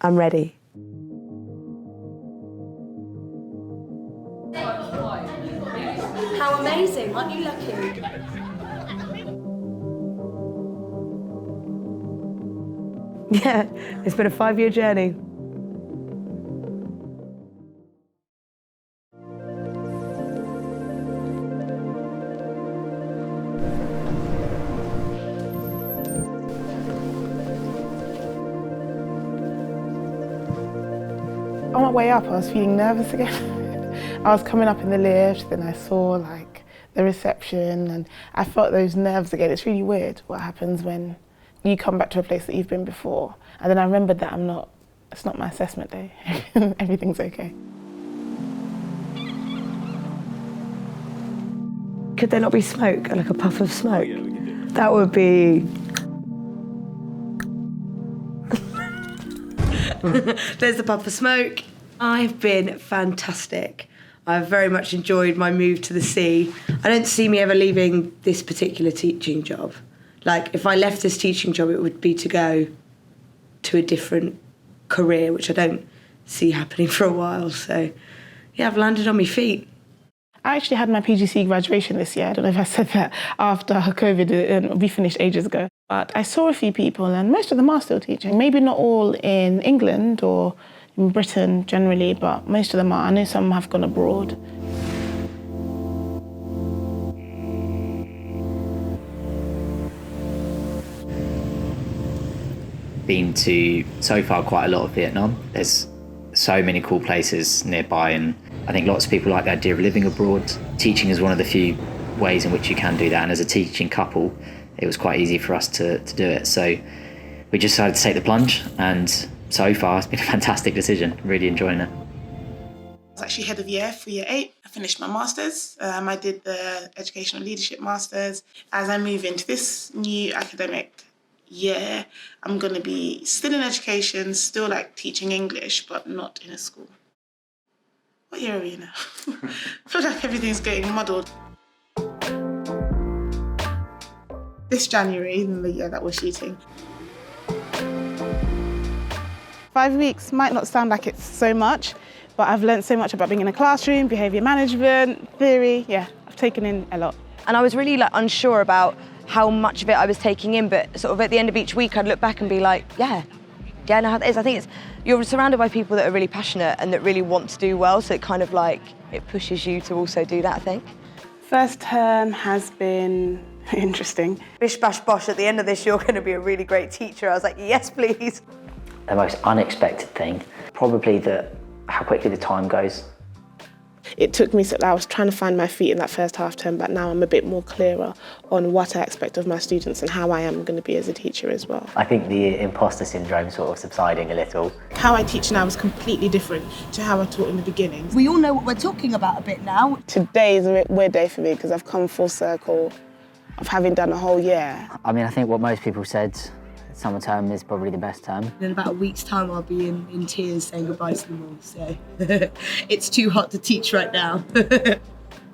I'm ready. How amazing, aren't you lucky? Yeah, it's been a 5-year journey. On my way up, I was feeling nervous again. I was coming up in the lift, then I saw like the reception, and I felt those nerves again. It's really weird what happens when you come back to a place that you've been before. And then I remembered that it's not my assessment day. Everything's okay. Could there not be smoke, like a puff of smoke? That would be... There's the puff of smoke. I've been fantastic. I've very much enjoyed my move to the sea. I don't see me ever leaving this particular teaching job. Like, if I left this teaching job, it would be to go to a different career, which I don't see happening for a while. So, yeah, I've landed on my feet. I actually had my PGC graduation this year. I don't know if I said that after COVID, and we finished ages ago. But I saw a few people, and most of them are still teaching. Maybe not all in England or in Britain generally, but most of them are. I know some have gone abroad. Been to, so far, quite a lot of Vietnam. There's so many cool places nearby, and I think lots of people like the idea of living abroad. Teaching is one of the few ways in which you can do that, and as a teaching couple, it was quite easy for us to do it. So we just decided to take the plunge, and so far it's been a fantastic decision. Really enjoying it. I was actually head of year for year 8. I finished my masters. I did the educational leadership masters. As I move into this new academic year, I'm going to be still in education, still like teaching English, but not in a school. What year are we in now? I feel like everything's getting muddled. This January, in the year that we're shooting. 5 weeks might not sound like it's so much, but I've learned so much about being in a classroom, behaviour management, theory. Yeah, I've taken in a lot. And I was really unsure about how much of it I was taking in, but sort of at the end of each week, I'd look back and be like, yeah, I know how it is. I think you're surrounded by people that are really passionate and that really want to do well, so it kind of it pushes you to also do that, I think. First term has been interesting. Bish, bash, bosh, at the end of this, you're going to be a really great teacher. I was like, yes, please. The most unexpected thing, probably how quickly the time goes. It took me, I was trying to find my feet in that first half term, but now I'm a bit more clearer on what I expect of my students and how I am going to be as a teacher as well. I think the imposter syndrome sort of subsiding a little. How I teach now is completely different to how I taught in the beginning. We all know what we're talking about a bit now. Today is a weird day for me because I've come full circle of having done a whole year. I mean, I think what most people said, summer term is probably the best term. In about a week's time, I'll be in tears saying goodbye to them all. So it's too hot to teach right now.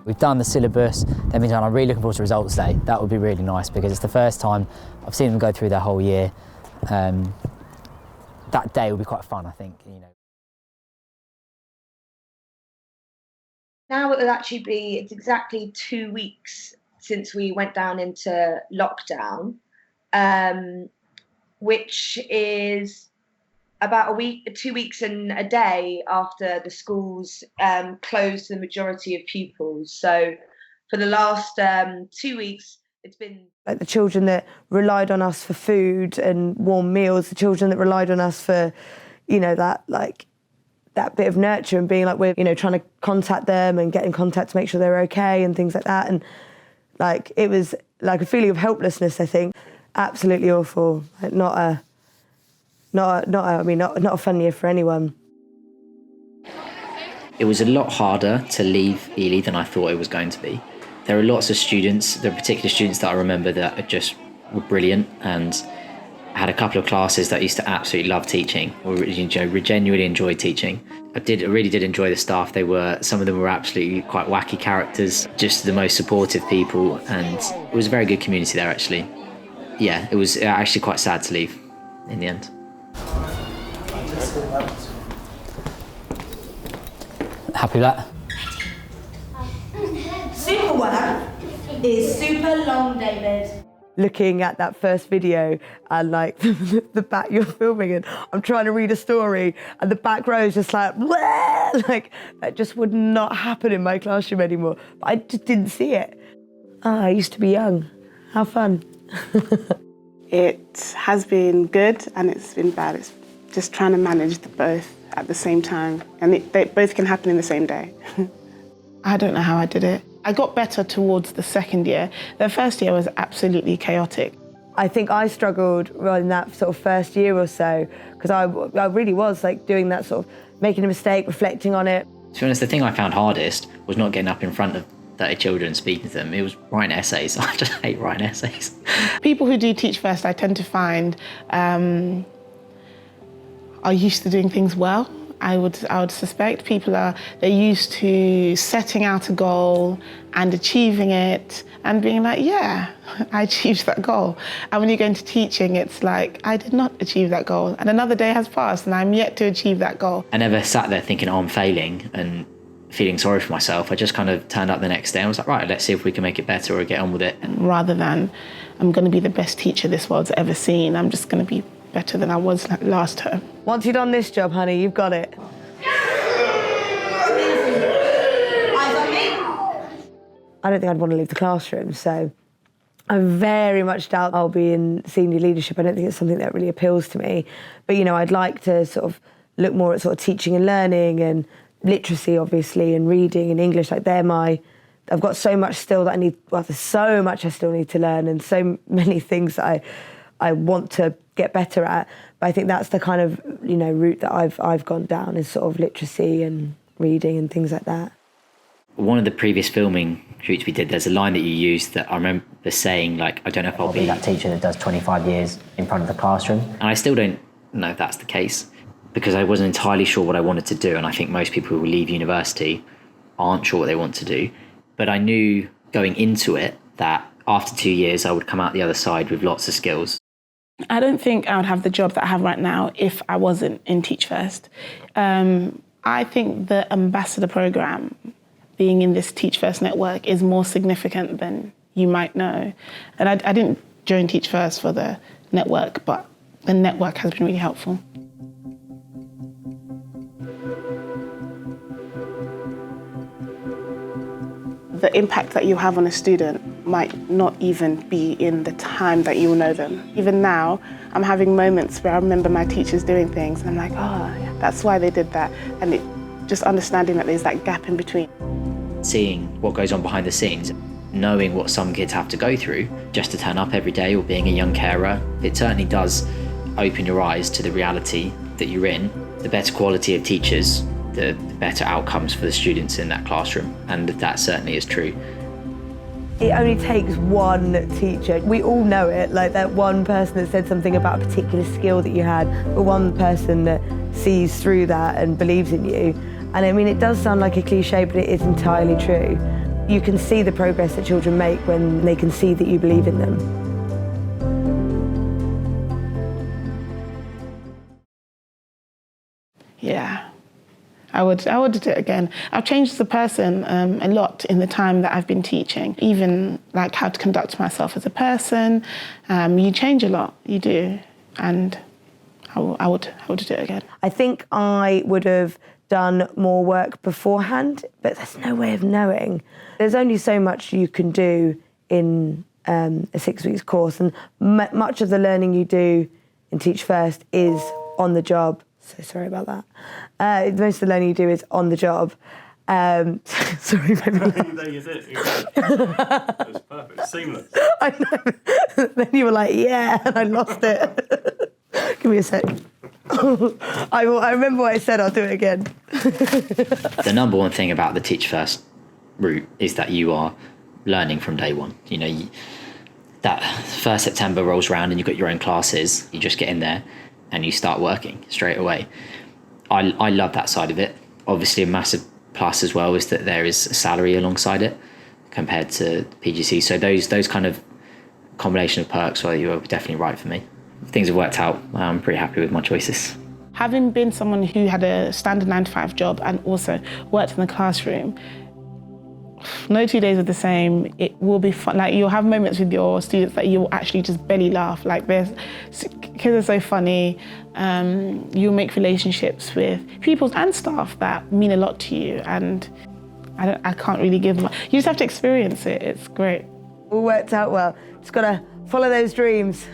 We've done the syllabus, then we've done. I'm really looking forward to results day. That would be really nice because it's the first time I've seen them go through their whole year. That day will be quite fun, I think. Now it will actually be, it's exactly 2 weeks since we went down into lockdown. Which is about 2 weeks and a day after the schools closed to the majority of pupils. So for the last 2 weeks, it's been... Like the children that relied on us for food and warm meals, the children that relied on us for, that bit of nurture and being like, we're, trying to contact them and get in contact to make sure they're okay and things like that. And it was like a feeling of helplessness, I think. Absolutely awful. Not a fun year for anyone. It was a lot harder to leave Ely than I thought it was going to be. There are lots of students, there are particular students that I remember that were brilliant, and I had a couple of classes that I used to absolutely love teaching, or genuinely enjoyed teaching. I really did enjoy the staff. Some of them were absolutely quite wacky characters, just the most supportive people, and it was a very good community there actually. Yeah, it was actually quite sad to leave in the end. Happy with that? Super work is super long, David. Looking at that first video and like the back you're filming and I'm trying to read a story and the back row is just like, bleh! Like that just would not happen in my classroom anymore. But I just didn't see it. I used to be young. How fun. It has been good and it's been bad. It's just trying to manage the both at the same time. And they both can happen in the same day. I don't know how I did it. I got better towards the second year. The first year was absolutely chaotic. I think I struggled in that sort of first year or so because I really was like doing that sort of making a mistake, reflecting on it. To be honest, the thing I found hardest was not getting up in front of 30 children and speaking to them. It was writing essays. I just hate writing essays. People who do Teach First, I tend to find, are used to doing things well. I would suspect they're used to setting out a goal and achieving it and being like, yeah, I achieved that goal. And when you go into teaching, it's like, I did not achieve that goal. And another day has passed and I'm yet to achieve that goal. I never sat there thinking, oh, I'm failing and feeling sorry for myself. I just kind of turned up the next day and was like, right, let's see if we can make it better or get on with it. Rather than, I'm going to be the best teacher this world's ever seen, I'm just going to be better than I was last term. Once you've done this job, honey, you've got it. I don't think I'd want to leave the classroom, so I very much doubt I'll be in senior leadership. I don't think it's something that really appeals to me. But, you know, I'd like to sort of look more at sort of teaching and learning and literacy, obviously, and reading and English. Like, I've got so much still that there's so much I still need to learn and so many things that I want to get better at. But I think that's the kind of, you know, route that I've gone down, is sort of literacy and reading and things like that. One of the previous filming shoots we did, there's a line that you used that I remember saying, like, I don't know if I'll be that teacher that does 25 years in front of the classroom. And I still don't know if that's the case, because I wasn't entirely sure what I wanted to do. And I think most people who leave university aren't sure what they want to do. But I knew going into it that after 2 years, I would come out the other side with lots of skills. I don't think I would have the job that I have right now if I wasn't in Teach First. I think the ambassador program, being in this Teach First network, is more significant than you might know. And I didn't join Teach First for the network, but the network has been really helpful. The impact that you have on a student might not even be in the time that you will know them. Even now, I'm having moments where I remember my teachers doing things and I'm like, oh, that's why they did that. And just understanding that there's that gap in between. Seeing what goes on behind the scenes, knowing what some kids have to go through just to turn up every day, or being a young carer, it certainly does open your eyes to the reality that you're in. The better quality of teachers, the better outcomes for the students in that classroom, and that certainly is true. It only takes one teacher. We all know it, like that one person that said something about a particular skill that you had, but one person that sees through that and believes in you. And I mean, it does sound like a cliche, but it is entirely true. You can see the progress that children make when they can see that you believe in them. Yeah, I would do it again. I've changed as a person a lot in the time that I've been teaching, even like how to conduct myself as a person. You change a lot, you do, and I would do it again. I think I would have done more work beforehand, but there's no way of knowing. There's only so much you can do in a 6 weeks course, and much of the learning you do in Teach First is on the job. So sorry about that. Most of the learning you do is on the job. Sorry, maybe. There you did. It was perfect, seamless. I know. Then you were like, yeah, and I lost it. Give me a sec. I remember what I said, I'll do it again. The number one thing about the Teach First route is that you are learning from day one. You know, that 1st September rolls around and you've got your own classes, you just get in there and you start working straight away. I love that side of it. Obviously a massive plus as well is that there is a salary alongside it compared to PGC. So those kind of combination of perks, well, you were definitely right for me. Things have worked out. I'm pretty happy with my choices. having been someone who had a standard 9-to-5 job and also worked in the classroom, no 2 days are the same. It will be fun. Like, you'll have moments with your students that you'll actually just belly laugh. Like, kids are so funny. You'll make relationships with people and staff that mean a lot to you. And I can't really give much. You just have to experience it. It's great. All worked out well. Just gotta follow those dreams.